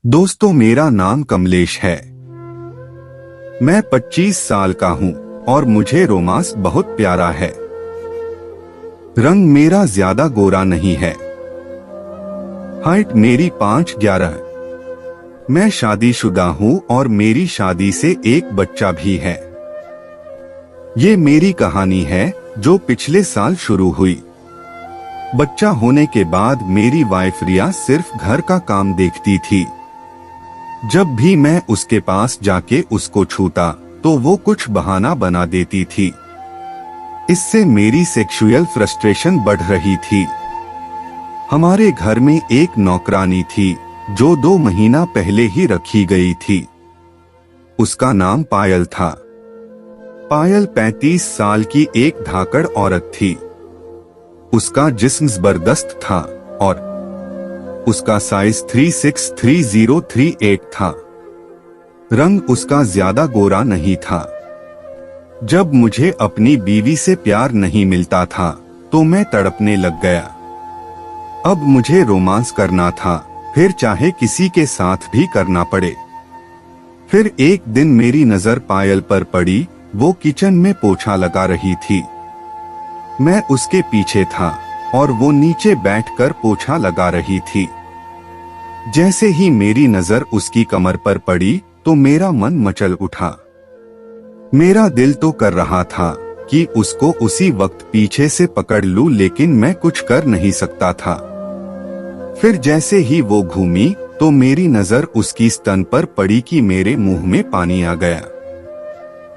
दोस्तों, मेरा नाम कमलेश है। मैं 25 साल का हूँ और मुझे रोमांस बहुत प्यारा है। रंग मेरा ज्यादा गोरा नहीं है। हाइट मेरी 5'11" है। मैं शादीशुदा हूँ और मेरी शादी से एक बच्चा भी है। ये मेरी कहानी है जो पिछले साल शुरू हुई। बच्चा होने के बाद मेरी वाइफ रिया सिर्फ घर का काम देखती थी। जब भी मैं उसके पास जाके उसको छूता तो वो कुछ बहाना बना देती थी। इससे मेरी सेक्सुअल फ्रस्ट्रेशन बढ़ रही थी। हमारे घर में एक नौकरानी थी जो 2 महीना पहले ही रखी गई थी। उसका नाम पायल था। पायल 35 साल की एक धाकड़ औरत थी। उसका जिस्म जबरदस्त था और उसका साइज 363038 था। रंग उसका ज्यादा गोरा नहीं था। जब मुझे अपनी बीवी से प्यार नहीं मिलता था तो मैं तड़पने लग गया। अब मुझे रोमांस करना था, फिर चाहे किसी के साथ भी करना पड़े। फिर एक दिन मेरी नजर पायल पर पड़ी। वो किचन में पोछा लगा रही थी। मैं उसके पीछे था और वो नीचे बैठकर पोछा लगा रही थी। जैसे ही मेरी नजर उसकी कमर पर पड़ी तो मेरा मन मचल उठा। मेरा दिल तो कर रहा था कि उसको उसी वक्त पीछे से पकड़ लूं, लेकिन मैं कुछ कर नहीं सकता था। फिर जैसे ही वो घूमी तो मेरी नजर उसकी स्तन पर पड़ी कि मेरे मुंह में पानी आ गया।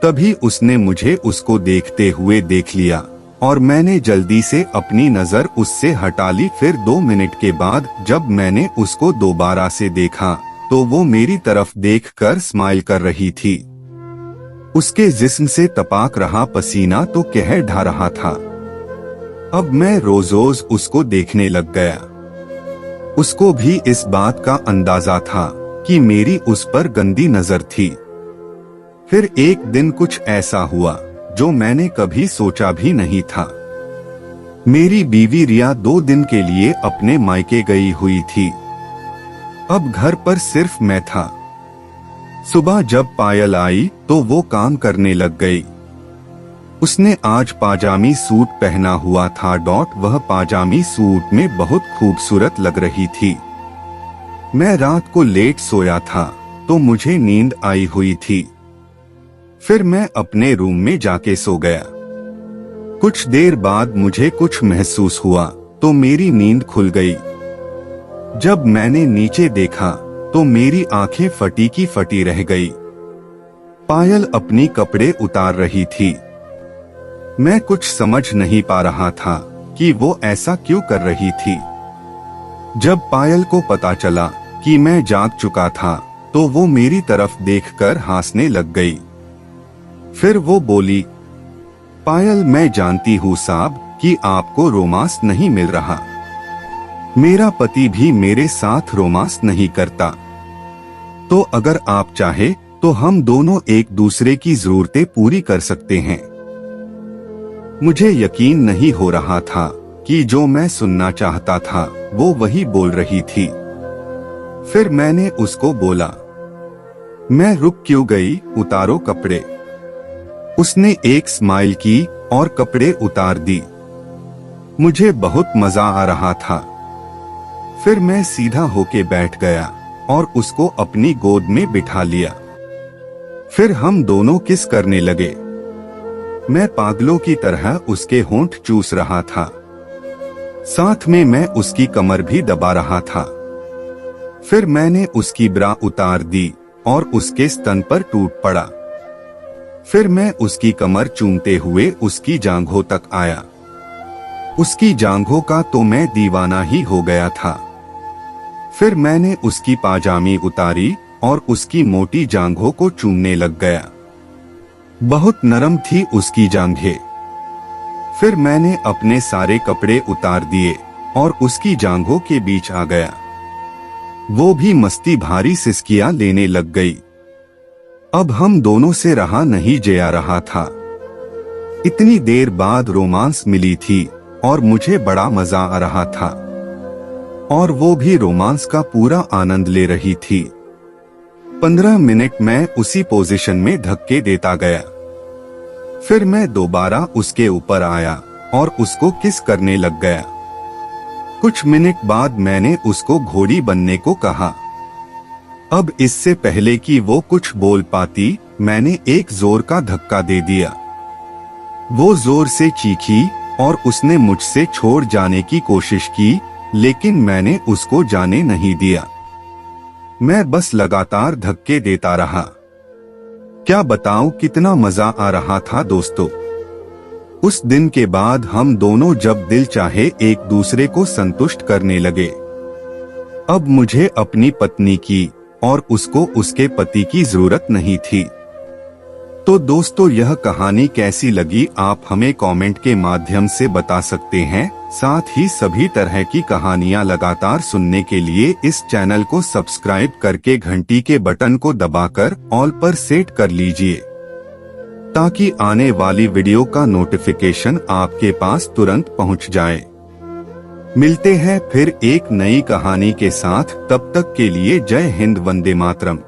तभी उसने मुझे उसको देखते हुए देख लिया और मैंने जल्दी से अपनी नजर उससे हटा ली। फिर 2 मिनट के बाद जब मैंने उसको दोबारा से देखा तो वो मेरी तरफ देखकर स्माइल कर रही थी। उसके जिस्म से टपक रहा पसीना तो कहर ढा रहा था। अब मैं रोज रोज उसको देखने लग गया। उसको भी इस बात का अंदाजा था कि मेरी उस पर गंदी नजर थी। फिर एक दिन कुछ ऐसा हुआ जो मैंने कभी सोचा भी नहीं था। मेरी बीवी रिया 2 दिन के लिए अपने मायके गई हुई थी। अब घर पर सिर्फ मैं था। सुबह जब पायल आई तो वो काम करने लग गई। उसने आज पाजामी सूट पहना हुआ था। वह पाजामी सूट में बहुत खूबसूरत लग रही थी। मैं रात को लेट सोया था तो मुझे नींद आई हुई थी। फिर मैं अपने रूम में जाके सो गया। कुछ देर बाद मुझे कुछ महसूस हुआ तो मेरी नींद खुल गई। जब मैंने नीचे देखा तो मेरी आंखें फटी की फटी रह गई। पायल अपनी कपड़े उतार रही थी। मैं कुछ समझ नहीं पा रहा था कि वो ऐसा क्यों कर रही थी। जब पायल को पता चला कि मैं जाग चुका था तो वो मेरी तरफ देखकर हंसने लग गई। फिर वो बोली, पायल, मैं जानती हूँ साहब कि आपको रोमांस नहीं मिल रहा। मेरा पति भी मेरे साथ रोमांस नहीं करता। तो अगर आप चाहे तो हम दोनों एक दूसरे की जरूरतें पूरी कर सकते हैं। मुझे यकीन नहीं हो रहा था कि जो मैं सुनना चाहता था वो वही बोल रही थी। फिर मैंने उसको बोला, मैं रुक क्यों गई, उतारो कपड़े। उसने एक स्माइल की और कपड़े उतार दी। मुझे बहुत मजा आ रहा था। फिर मैं सीधा होके बैठ गया और उसको अपनी गोद में बिठा लिया। फिर हम दोनों किस करने लगे। मैं पागलों की तरह उसके होंठ चूस रहा था। साथ में मैं उसकी कमर भी दबा रहा था। फिर मैंने उसकी ब्रा उतार दी और उसके स्तन पर टूट पड़ा। फिर मैं उसकी कमर चूमते हुए उसकी जांघों तक आया। उसकी जांघों का तो मैं दीवाना ही हो गया था। फिर मैंने उसकी पाजामी उतारी और उसकी मोटी जांघों को चूमने लग गया। बहुत नरम थी उसकी जांघें। फिर मैंने अपने सारे कपड़े उतार दिए और उसकी जांघों के बीच आ गया। वो भी मस्ती भारी सिसकियां लेने लग गई। अब हम दोनों से रहा नहीं जा रहा था। इतनी देर बाद रोमांस मिली थी और मुझे बड़ा मजा आ रहा था। और वो भी रोमांस का पूरा आनंद ले रही थी। 15 मिनट मैं उसी पोजीशन में धक्के देता गया। फिर मैं दोबारा उसके ऊपर आया और उसको किस करने लग गया। कुछ मिनट बाद मैंने उसको घोड़ी बनने को कहा। अब इससे पहले कि वो कुछ बोल पाती, मैंने एक जोर का धक्का दे दिया। वो जोर से चीखी और उसने मुझसे छोड़ जाने की कोशिश की, लेकिन मैंने उसको जाने नहीं दिया। मैं बस लगातार धक्के देता रहा। क्या बताऊं कितना मजा आ रहा था दोस्तों। उस दिन के बाद हम दोनों जब दिल चाहे एक दूसरे को संतुष्ट करने लगे। अब मुझे अपनी पत्नी की और उसको उसके पति की जरूरत नहीं थी। तो दोस्तों, यह कहानी कैसी लगी आप हमें कमेंट के माध्यम से बता सकते हैं। साथ ही सभी तरह की कहानियां लगातार सुनने के लिए इस चैनल को सब्सक्राइब करके घंटी के बटन को दबाकर ऑल पर सेट कर लीजिए, ताकि आने वाली वीडियो का नोटिफिकेशन आपके पास तुरंत पहुंच जाए। मिलते हैं फिर एक नई कहानी के साथ, तब तक के लिए जय हिंद, वंदे मातरम।